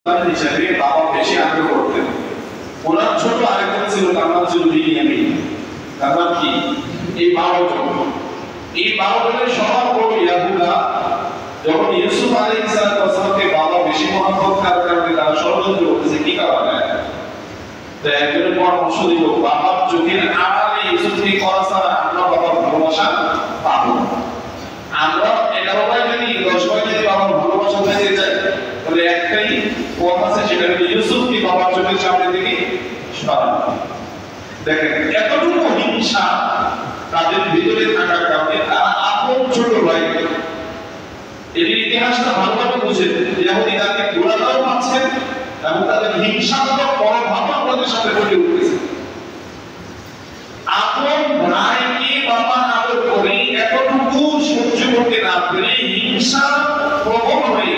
হিসাবে বাবা বেশি আগ্রহ করতেন। ওনার ছোট আরেকজন ছিল, তার নাম ছিল বিনিয়ামিন। তার নাম কি? এই 12 জন, এই 12 জনের সবার বড় ইয়াহুদা। যখন ইউসুফ আলাইহিস সালামকে বাবা বেশি মহব্বত করার কারণে তারা ষড়যন্ত্র করতেছে কি কারণে, তো একজনের পরামর্শ দিল, বাবার চোখের আড়ালে ইউসুফকে করা ছাড়া আমরা বাবার ভালোবাসা পাবো না। আমরা 11 ভাই যদি 10 ভাই যদি বাবার ভালোবাসা পেতে চাই, তাহলে একটাই পথ আছে, সেটা হলো ইউসুফকে বাবার চোখের সামনে থেকে সরানো। দেখেন এতটুকু হিংসা তাদের ভিতরে থাকার কারণে তারা আপন ছোট ভাই, এর ইতিহাসটা ভালোভাবে বুঝেন, ইহুদি জাতি গোড়াটাও পাচ্ছেন এবং তাদের হিংসাত্মক মনোভাব আমাদের সাথে ফুটে উঠেছে। আপন ভাইকে বাবা আদর করে এতটুকু সহ্য করতে না পেরে হিংসা প্রবণ হয়ে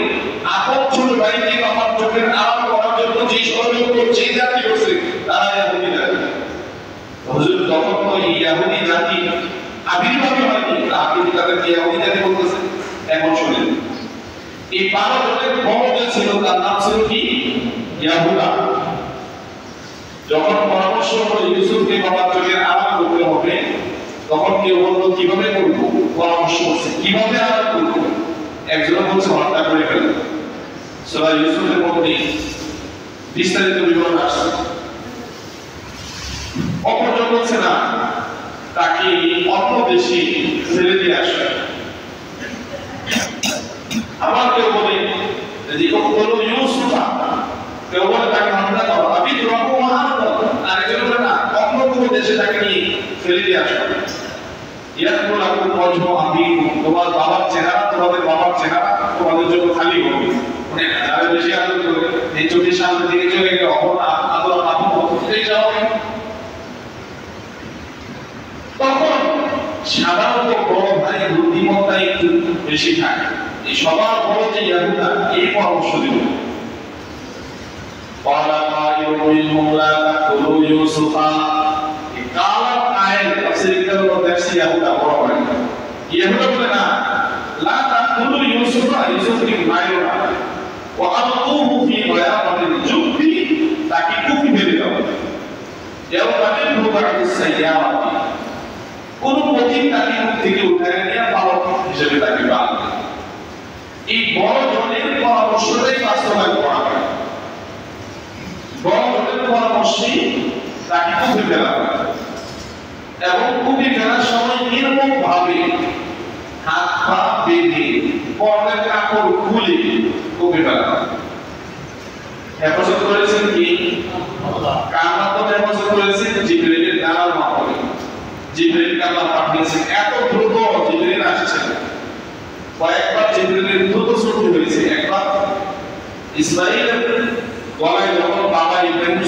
আপন ছোট ভাইকে বাবার চোখের আড়াল করার জন্য যে ষড়যন্ত্র যে জাতি করছে, তারা ইহুদি জাতি। হুজুর তখন ওই ইহুদি জাতি আবির্ভাবই হয়নি, আপনি তাদেরকে ইহুদি জাতি বলতেছেন। এখন শুনেন, এই 12 জনের বড় যে ছিল তার নাম ছিল কি? ইয়াহুদা। যখন পরামর্শ হলো ইউসুফকে বাবার চোখের আড়াল করতে হবে, তখন কেউ বলল কিভাবে করব, পরামর্শ করছে কিভাবে আড়াল করব। একজন বলছে হত্যা করে ফেলে। সূরা ইউসুফের মধ্যে বিস্তারিত বিবরণ আসছে। অপরজন বলছে না, তাকে অন্য দেশে ফেলে দিয়ে আসে। আবার কেউ বলে যে বলো ইউসুফা, কেউ বলে তাকে হত্যা করো, আমি রকম মহান, আরেকজন বলে না, অন্য কোনো দেশে তাকে নিয়ে ফেলে দিয়ে আসো। ইয়াকুল আকুল ওয়াজহ আবিকুম, তোমার বাবার চেহারা, তোমাদের বাবার চেহারা তোমাদের জন্য খালি হবে। মানে যারা বেশি আদর করে এই চোখের সামনে থেকে চলে গেলে আদর আপন হতেই যাবে। তখন সাধারণত বড় ভাই বুদ্ধিমত্তা একটু বেশি থাকে, এই সবার বড় যে ইয়াহুদা এই পরামর্শ দিল, ক্বালা কায়িলুম মিনহুম লা তাকুলু ইউসুফা। এই কালা কায়িল তাফসীরের মধ্যে আছে ইয়াহুদা বড় ভাই। ইয়াহুদা বলে না, লা তাকুলু ইউসুফা, ইউসুফকে মারো না, ওয়া আলকুহু ফি গায়াবাতিল জুব্বি, তাকে কুপি ফেলে দাও, যাও তাদের রূবাতে সাইয়ারাতি, কোন পথিক তাকে মুখ থেকে উঠায় নিয়ে পালক হিসেবে তাকে বাঁধবে। এই বড় জনের পরামর্শটাই বাস্তবায়ন করা হয়। বড় জনের পরামর্শে তাকে কুপি ফেলা হয় এবং কুপি ফেলার সময় নির্মম ভাবে হাত পা বেঁধে পরনের কাপড় খুলে কুপি ফেলা হয়। হেফাজত করেছেন কি? কার মাধ্যমে হেফাজত করেছেন? জিবরিলের দ্বারার মাধ্যমে। জিবরিলকে আল্লাহ পাঠিয়েছেন, এত দ্রুত জিবরিল আসছেন। কয়েকবার জিবরিলের দ্রুত ছুটি হয়েছে। একবার ইসমাঈলের গলায় যখন বাবা ইব্রাহিম